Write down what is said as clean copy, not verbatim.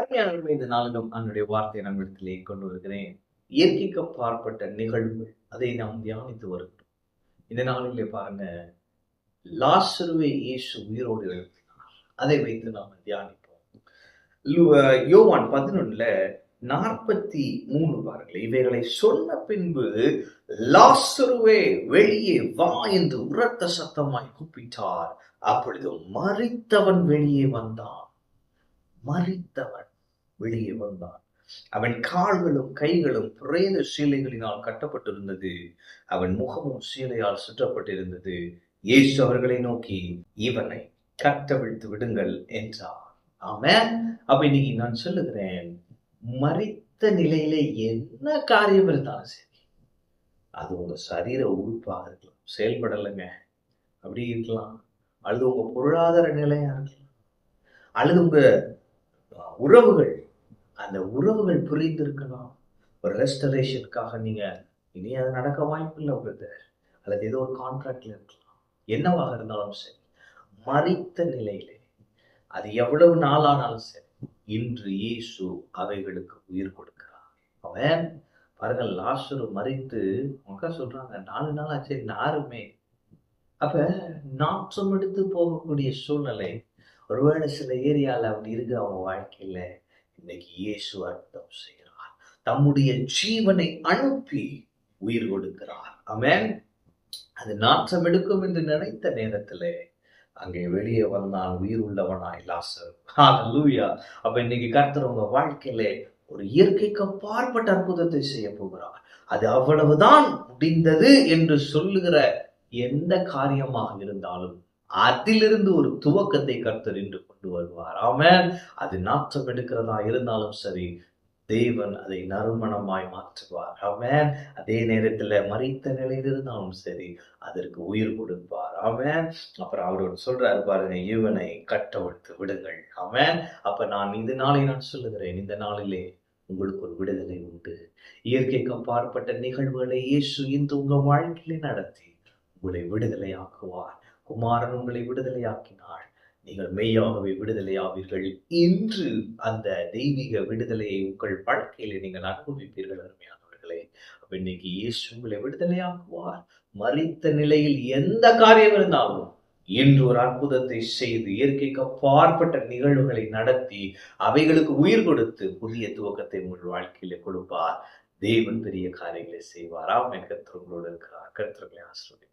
அருமையானவர்களே, இந்த நாளிலும் அவனுடைய வார்த்தையை நம்மிடத்திலே கொண்டு வருகிறேன். இயற்கைக்கு அப்பாற்பட்ட நிகழ்வுகள், அதை நாம் தியானித்து வருகிறோம். இந்த நாளிலே பாருங்க, லாசருவை இயேசு உயிரோடு எழுப்பினார். அதை வைத்து நாம் தியானிப்போம். யோவான் 11:43 பாருங்கள். இவைகளை சொன்ன பின்பு லாசருவே வெளியே வா என்று உரத்த சத்தமாய் கூப்பிட்டார். அப்பொழுது மரித்தவன் வெளியே வந்தான். வெளியே வந்தான். அவன் கால்களும் கைகளும் பிரேத சீலைகளினால் கட்டப்பட்டிருந்தது. அவன் முகமும் சீலையால் சுற்றப்பட்டிருந்தது. இயேசு அவர்களை நோக்கி, இவனை கட்டவிழ்த்து விடுங்கள் என்றார். ஆமென். அப்ப இன்னைக்கு நான் சொல்லுகிறேன், மரித்த நிலையிலே என்ன காரியம் இருந்தாலும் சரி, அது உங்க சரீர உறுப்பாக இருக்கலாம், செயல்படலைங்க, அப்படி இருக்கலாம், அல்லது உங்க பொருளாதார நிலையா இருக்கலாம், அல்லது உங்க உறவுகள், அந்த உறவுகள் புரிந்திருக்கலாம். ஒரு ரெஸ்டரேஷனுக்காக நீங்க இனி அது நடக்க வாய்ப்பு இல்லை பிரதர், அல்லது ஏதோ ஒரு கான்ட்ராக்ட்ல இருக்கலாம். என்னவாக இருந்தாலும் சரி, மரித்த நிலையிலே அது எவ்வளவு நாளானாலும் சரி, இன்று இயேசு அவைகளுக்கு உயிர் கொடுக்கிறார். அவன் பாருங்கள், லாசரு மரித்து மக்கள் சொல்றாங்க 4 நாள் ஆச்சு, யாருமே. அப்ப நாற்றம் எடுத்து போகக்கூடிய சூழ்நிலை ஒருவேளை சில ஏரியால அப்படி இருக்கு அவங்க வாழ்க்கையில. இன்னைக்கு இயேசு அற்புதம் செய்கிறார். தம்முடைய ஜீவனை அனுப்பி உயிர் கொடுக்கிறார். ஆமென். அது நாற்றம் எடுக்கும் என்று நினைத்த நேரத்திலே அங்கே வெளியே வந்தான் உயிர் உள்ளவனாய் லாசரு. ஹல்லேலூயா. அப்ப இன்னைக்கு கர்த்தர் உங்க வாழ்க்கையில ஒரு இயற்கைக்கு அப்பாற்பட்ட அற்புதத்தை செய்ய போகிறார். அது அவ்வளவுதான் முடிந்தது என்று சொல்லுகிற எந்த காரியமாக இருந்தாலும் அதிலிருந்து ஒரு துவக்கத்தை கர்த்தர் இன்று கொண்டு வருவார். ஆமென். அது நாற்றம் எடுக்கிறதா இருந்தாலும் சரி, தேவன் அதை நறுமணமாய் மாற்றுவார். ஆமென். அதே நேரத்துல மரித்த நிலையில் இருந்தாலும் சரி, அதற்கு உயிர் கொடுப்பார். ஆமென். அப்புறம் அவரோடு சொல்றாரு பாருங்க, இவனை கட்டவிழ்த்து விடுங்கள். ஆமென். அப்ப இந்த நாளை நான் சொல்லுகிறேன், இந்த நாளிலே உங்களுக்கு ஒரு விடுதலை உண்டு. இயற்கைக்கு அப்பாற்பட்ட நிகழ்வுகளை இயேசு இன்று உங்க வாழ்க்கையிலே நடத்தி உங்களை விடுதலையாக்குவார். குமாரன் உங்களை விடுதலையாக்கினாள், நீங்கள் மெய்யாகவே விடுதலையாவீர்கள். இன்று அந்த தெய்வீக விடுதலையை உங்கள் வாழ்க்கையில நீங்கள் அனுபவிப்பீர்கள். அருமையானவர்களே, அப்ப இன்னைக்கு இயேசு உங்களை விடுதலையாக்குவார். மரித்த நிலையில் எந்த காரியம் இருந்தாலும் இன்று ஒரு அற்புதத்தை செய்து இயற்கைக்கு அப்பாற்பட்ட நிகழ்வுகளை நடத்தி அவைகளுக்கு உயிர் கொடுத்து புதிய துவக்கத்தை உங்கள் வாழ்க்கையில கொடுப்பார். தேவன் பெரிய காரியங்களை செய்வார். ஆமென். கர்த்தர் உங்களோடு இருக்கிறார். கர்த்தர்களை ஆசீர்வதிப்பார்.